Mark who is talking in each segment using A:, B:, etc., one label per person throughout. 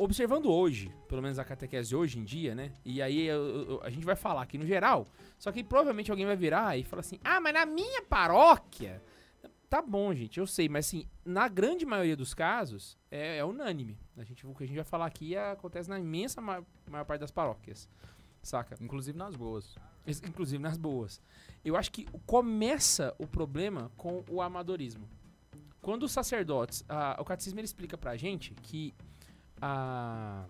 A: observando hoje, pelo menos a catequese hoje em dia, né? E aí a gente vai falar aqui no geral, só que provavelmente alguém vai virar e falar assim, mas na minha paróquia... Tá bom, gente, eu sei, mas assim, na grande maioria dos casos, é unânime. O que a gente vai falar aqui acontece na imensa maior parte das paróquias, saca?
B: Inclusive nas boas.
A: Inclusive nas boas. Eu acho que começa o problema com o amadorismo. Quando os sacerdotes... o catecismo ele explica pra gente que a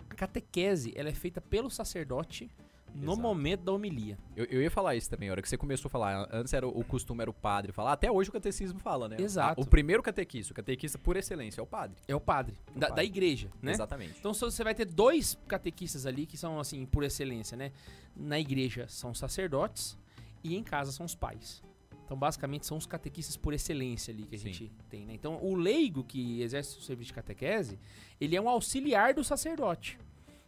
A: catequese ela é feita pelo sacerdote no momento da homilia.
B: Eu ia falar isso também, a hora que você começou a falar. Antes o costume era o padre falar, até hoje o catecismo fala, né?
A: Exato.
B: O primeiro catequista, o catequista por excelência é o padre.
A: É o padre, da igreja, né?
B: Exatamente.
A: Então você vai ter 2 catequistas ali que são, assim, por excelência, né? Na igreja são os sacerdotes e em casa são os pais. Então, basicamente, são os catequistas por excelência ali que a gente tem, né? Então, o leigo que exerce o serviço de catequese, ele é um auxiliar do sacerdote.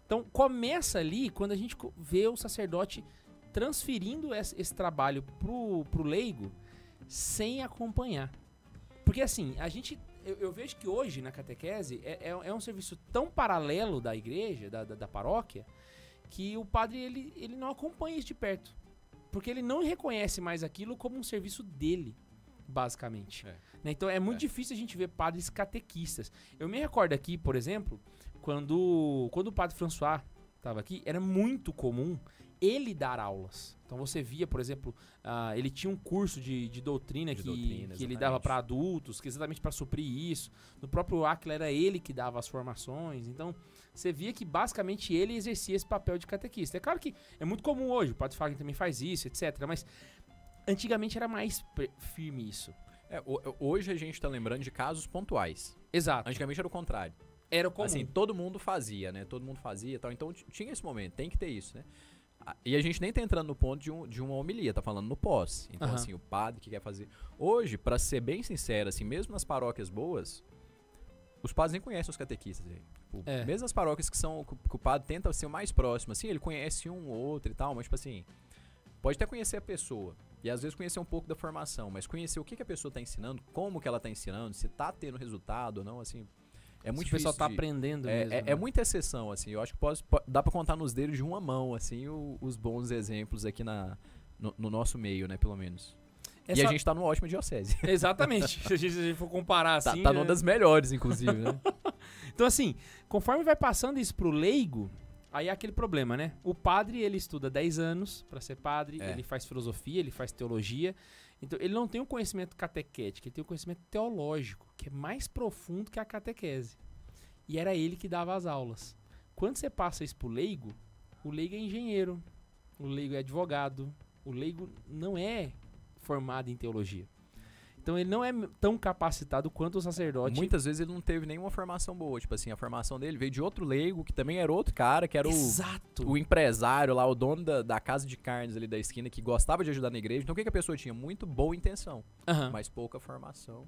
A: Então, começa ali quando a gente vê o sacerdote transferindo esse trabalho pro leigo sem acompanhar. Porque, assim, eu vejo que hoje, na catequese, é um serviço tão paralelo da igreja, da paróquia, que o padre, ele não acompanha isso de perto. Porque ele não reconhece mais aquilo como um serviço dele, basicamente. Né? Então, é muito difícil a gente ver padres catequistas. Eu me recordo aqui, por exemplo... Quando o padre François estava aqui, era muito comum ele dar aulas. Então você via, por exemplo, ele tinha um curso de doutrina que ele dava para adultos, que exatamente para suprir isso. No próprio Áquila era ele que dava as formações. Então você via que basicamente ele exercia esse papel de catequista. É claro que é muito comum hoje, o padre Fagner também faz isso, etc. Mas antigamente era mais firme isso.
B: Hoje a gente está lembrando de casos pontuais.
A: Exato.
B: Antigamente era o contrário.
A: Era comum.
B: Assim, todo mundo fazia, né? Todo mundo fazia e tal. Então tinha esse momento, tem que ter isso, né? E a gente nem tá entrando no ponto de uma homilia, tá falando no pós. Então, assim, o padre que quer fazer... Hoje, pra ser bem sincero, assim, mesmo nas paróquias boas, os padres nem conhecem os catequistas. Tipo, mesmo nas paróquias que o padre tenta ser o mais próximo, assim, ele conhece um ou outro e tal, mas, tipo assim, pode até conhecer a pessoa. E às vezes conhecer um pouco da formação, mas conhecer o que a pessoa tá ensinando, como que ela tá ensinando, se tá tendo resultado ou não, assim... É muito difícil.
A: O pessoal tá aprendendo mesmo.
B: É muita exceção, assim. Eu acho que dá pra contar nos dedos de uma mão, assim, os bons exemplos aqui no nosso meio, né, pelo menos. E a gente tá numa ótima diocese.
A: Exatamente. Se a gente for comparar assim...
B: Tá numa das melhores, inclusive, né?
A: Então, assim, conforme vai passando isso pro leigo, aí é aquele problema, né? O padre, ele estuda 10 anos pra ser padre, ele faz filosofia, ele faz teologia... Então, ele não tem um conhecimento catequético, ele tem um conhecimento teológico, que é mais profundo que a catequese. E era ele que dava as aulas. Quando você passa isso pro leigo, o leigo é engenheiro, o leigo é advogado, o leigo não é formado em teologia. Então, ele não é tão capacitado quanto o sacerdote.
B: Muitas vezes ele não teve nenhuma formação boa. Tipo assim, a formação dele veio de outro leigo, que também era outro cara, que era o empresário lá, o dono da casa de carnes ali da esquina, que gostava de ajudar na igreja. Então, o que a pessoa tinha? Muito boa intenção, mas pouca formação.